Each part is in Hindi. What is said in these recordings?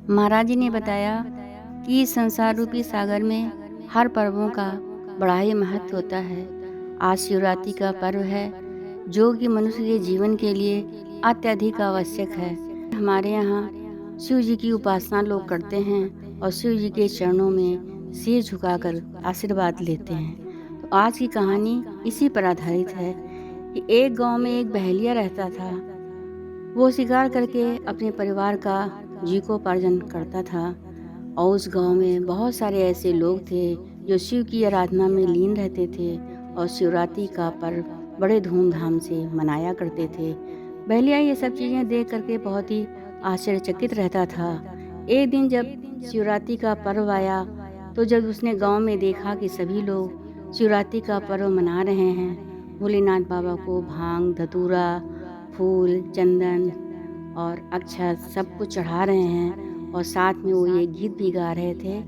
महाराज जी ने बताया कि इस संसार रूपी सागर में हर पर्वों का बड़ा ही महत्व होता है। आज शिवरात्रि का पर्व है जो कि मनुष्य के जीवन के लिए अत्यधिक आवश्यक है। हमारे यहाँ शिव जी की उपासना लोग करते हैं और शिव जी के चरणों में सिर झुकाकर आशीर्वाद लेते हैं। तो आज की कहानी इसी पर आधारित है कि एक गांव में एक बहेलिया रहता था। वो शिकार करके अपने परिवार का जीविकोपार्जन करता था और उस गांव में बहुत सारे ऐसे लोग थे जो शिव की आराधना में लीन रहते थे और शिवरात्रि का पर्व बड़े धूमधाम से मनाया करते थे। बहलिया ये सब चीज़ें देख करके बहुत ही आश्चर्यचकित रहता था। एक दिन जब शिवरात्रि का पर्व आया तो जब उसने गांव में देखा कि सभी लोग शिवरात्रि का पर्व मना रहे हैं, भोलेनाथ बाबा को भांग धतूरा फूल चंदन और अक्षत सब कुछ चढ़ा रहे हैं और साथ में वो ये गीत भी गा रहे थे।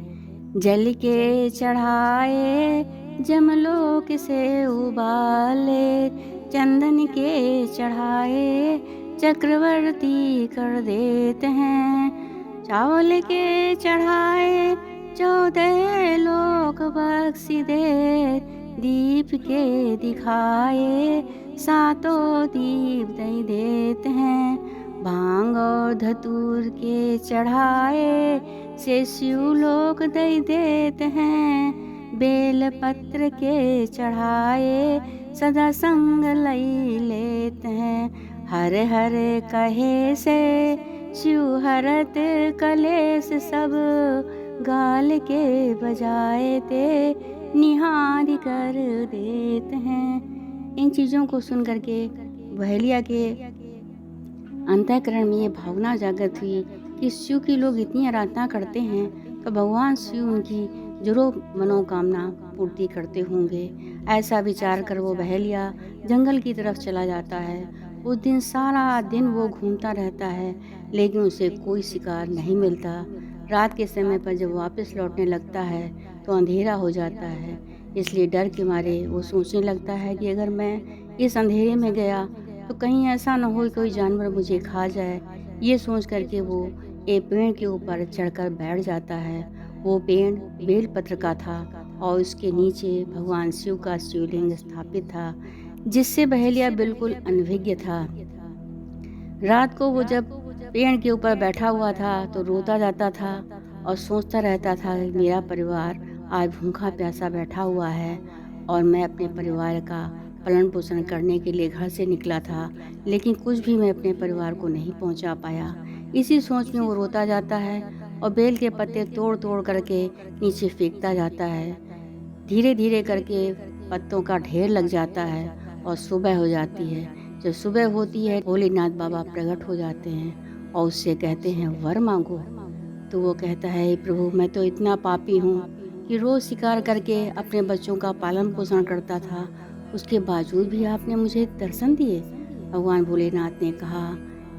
जल के चढ़ाए जमलोक से उबाले, चंदन के चढ़ाए चक्रवर्ती कर देते हैं, चावल के चढ़ाए 14 लोक बख्श दे, दीप के दिखाए सातों दीप दे देते हैं, भांग और धतूर के चढ़ाए से शिवलोक दे देते हैं, बेल पत्र के चढ़ाए सदा संग लई लेते हैं, हर हर कहे से शिव हरत कलेश सब, गाल के बजाए ते निहार कर देते हैं। इन चीज़ों को सुन करके बहेलिया के अंतःकरण में ये भावना जागृत हुई कि शिव की लोग इतनी आराधना करते हैं तो भगवान शिव उनकी जरूर मनोकामना पूर्ति करते होंगे। ऐसा विचार कर वो बहेलिया जंगल की तरफ चला जाता है। उस दिन सारा दिन वो घूमता रहता है लेकिन उसे कोई शिकार नहीं मिलता। रात के समय पर जब वापस लौटने लगता है तो अंधेरा हो जाता है, इसलिए डर के मारे वो सोचने लगता है कि अगर मैं इस अंधेरे में गया तो कहीं ऐसा न हो कोई जानवर मुझे खा जाए। ये सोच करके वो एक पेड़ के ऊपर चढ़कर बैठ जाता है। वो पेड़ बेलपत्र का था और उसके नीचे भगवान शिव का शिवलिंग स्थापित था जिससे बहेलिया बिल्कुल अनभिज्ञ था। रात को वो जब पेड़ के ऊपर बैठा हुआ था तो रोता जाता था और सोचता रहता था कि मेरा परिवार आज भूखा प्यासा बैठा हुआ है और मैं अपने परिवार का पालन पोषण करने के लिए घर से निकला था लेकिन कुछ भी मैं अपने परिवार को नहीं पहुंचा पाया। इसी सोच में वो रोता जाता है और बेल के पत्ते तोड़ तोड़ करके नीचे फेंकता जाता है। धीरे धीरे करके पत्तों का ढेर लग जाता है और सुबह हो जाती है। जब सुबह होती है भोलेनाथ बाबा प्रकट हो जाते हैं और उससे कहते हैं वर मांगो। तो वो कहता है प्रभु मैं तो इतना पापी हूँ कि रोज़ शिकार करके अपने बच्चों का पालन पोषण करता था, उसके बावजूद भी आपने मुझे दर्शन दिए। भगवान भोलेनाथ ने कहा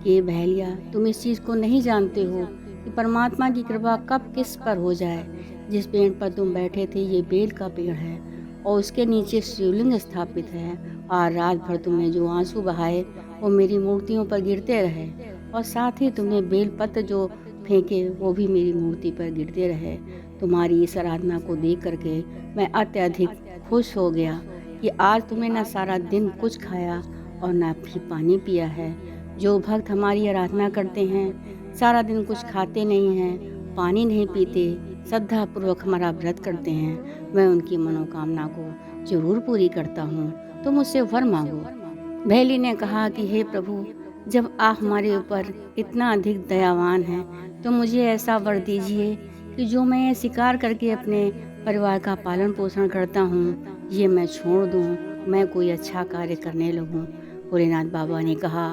कि बहेलिया तुम इस चीज़ को नहीं जानते हो कि परमात्मा की कृपा कब किस पर हो जाए। जिस पेड़ पर तुम बैठे थे ये बेल का पेड़ है और उसके नीचे शिवलिंग स्थापित है और रात भर तुमने जो आंसू बहाए वो मेरी मूर्तियों पर गिरते रहे और साथ ही तुमने बेल पत्र जो फेंके वो भी मेरी मूर्ति पर गिरते रहे। तुम्हारी इस आराधना को देख करके मैं अत्यधिक खुश हो गया कि आज तुमने न सारा दिन कुछ खाया और न भी पानी पिया है। जो भक्त हमारी आराधना करते हैं सारा दिन कुछ खाते नहीं हैं, पानी नहीं पीते, श्रद्धापूर्वक हमारा व्रत करते हैं, मैं उनकी मनोकामना को जरूर पूरी करता हूँ। तुम मुझसे वर मांगो। बहेली ने कहा कि हे प्रभु जब आप हमारे ऊपर इतना अधिक दयावान हैं तो मुझे ऐसा वर दीजिए कि जो मैं शिकार करके अपने परिवार का पालन पोषण करता हूँ ये मैं छोड़ दूँ, मैं कोई अच्छा कार्य करने लगूँ। भोलेनाथ बाबा ने कहा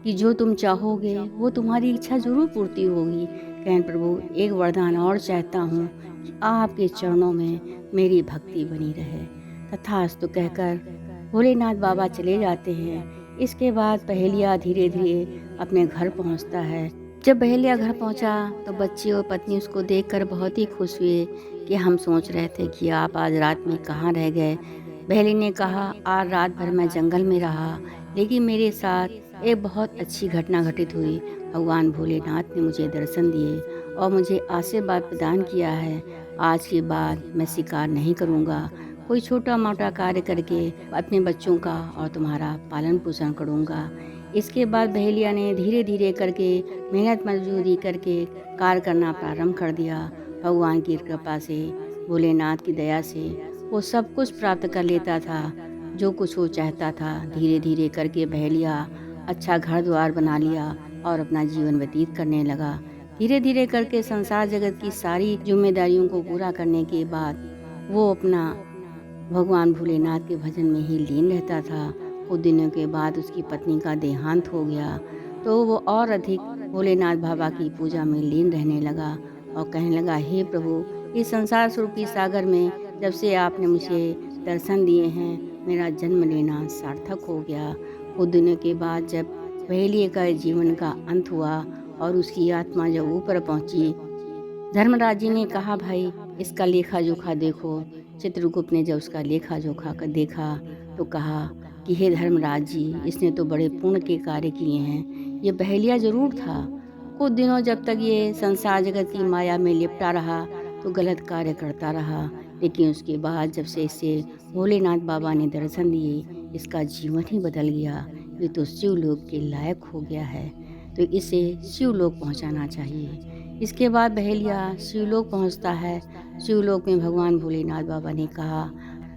कि जो तुम चाहोगे वो तुम्हारी इच्छा जरूर पूर्ति होगी। कहन प्रभु एक वरदान और चाहता हूँ कि आपके चरणों में मेरी भक्ति बनी रहे। तथास्तु कहकर भोलेनाथ बाबा चले जाते हैं। इसके बाद बहेलिया धीरे धीरे अपने घर पहुँचता है। जब बहेलिया घर पहुँचा तो बच्चे और पत्नी उसको देखकर बहुत ही खुश हुए कि हम सोच रहे थे कि आप आज रात में कहाँ रह गए। बहेली ने कहा आज रात भर मैं जंगल में रहा लेकिन मेरे साथ एक बहुत अच्छी घटना घटित हुई। भगवान भोलेनाथ ने मुझे दर्शन दिए और मुझे आशीर्वाद प्रदान किया है। आज के बाद मैं शिकार नहीं करूँगा, कोई छोटा मोटा कार्य करके अपने बच्चों का और तुम्हारा पालन पोषण करूँगा। इसके बाद बहेलिया ने धीरे धीरे करके मेहनत मजदूरी करके कार्य करना प्रारंभ कर दिया। भगवान की कृपा से, भोलेनाथ की दया से वो सब कुछ प्राप्त कर लेता था जो कुछ वो चाहता था। धीरे धीरे करके बहेलिया अच्छा घर द्वार बना लिया और अपना जीवन व्यतीत करने लगा। धीरे धीरे करके संसार जगत की सारी जिम्मेदारियों को पूरा करने के बाद वो अपना भगवान भोलेनाथ के भजन में ही लीन रहता था। कुछ दिनों के बाद उसकी पत्नी का देहांत हो गया तो वो और अधिक भोलेनाथ बाबा की पूजा में लीन रहने लगा और कहने लगा, हे प्रभु, इस संसार स्वरूपी सागर में जब से आपने मुझे दर्शन दिए हैं, मेरा जन्म लेना सार्थक हो गया। कुछ दिनों के बाद जब बहेलिए का जीवन का अंत हुआ और उसकी आत्मा जब ऊपर पहुंची, धर्मराज जी ने कहा, भाई इसका लेखा जोखा देखो। चित्रगुप्त ने जब उसका लेखा जोखा कर देखा तो कहा कि हे धर्मराज जी, इसने तो बड़े पुण्य के कार्य किए हैं। ये बहेलिया जरूर था। कुछ दिनों जब तक ये संसार जगत की माया में लिपटा रहा तो गलत कार्य करता रहा, लेकिन उसके बाद जब से इसे भोलेनाथ बाबा ने दर्शन दिए, इसका जीवन ही बदल गया। ये तो शिवलोक के लायक हो गया है, तो इसे शिवलोक पहुंचाना चाहिए। इसके बाद बहेलिया शिवलोक पहुंचता है। शिवलोक में भगवान भोलेनाथ बाबा ने कहा,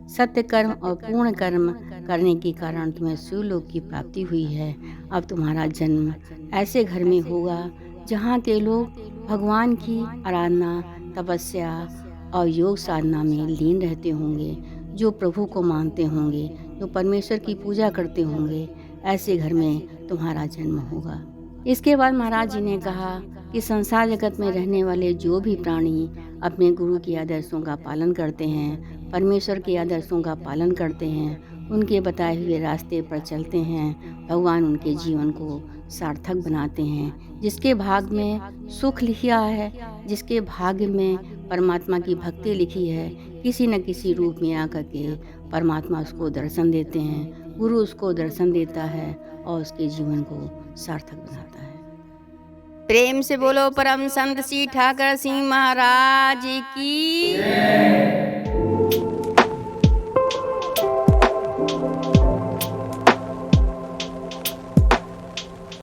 सत्य कर्म और पूर्ण कर्म करने के कारण तुम्हें शिवलोक की प्राप्ति हुई है। अब तुम्हारा जन्म ऐसे घर में होगा जहाँ के लोग भगवान की आराधना, तपस्या और योग साधना में लीन रहते होंगे, जो प्रभु को मानते होंगे, जो परमेश्वर की पूजा करते होंगे। ऐसे घर में तुम्हारा जन्म होगा। इसके बाद महाराज जी ने कहा कि संसार जगत में रहने वाले जो भी प्राणी अपने गुरु के आदर्शों का पालन करते हैं, परमेश्वर के आदर्शों का पालन करते हैं, उनके बताए हुए रास्ते पर चलते हैं, भगवान उनके जीवन को सार्थक बनाते हैं। जिसके भाग में सुख लिखा है, जिसके भाग्य में परमात्मा की भक्ति लिखी है, किसी न किसी रूप में आकर के परमात्मा उसको दर्शन देते हैं, गुरु उसको दर्शन देता है और उसके जीवन को सार्थक बनाता है। प्रेम से बोलो परम संत श्री ठाकर सिंह महाराज की।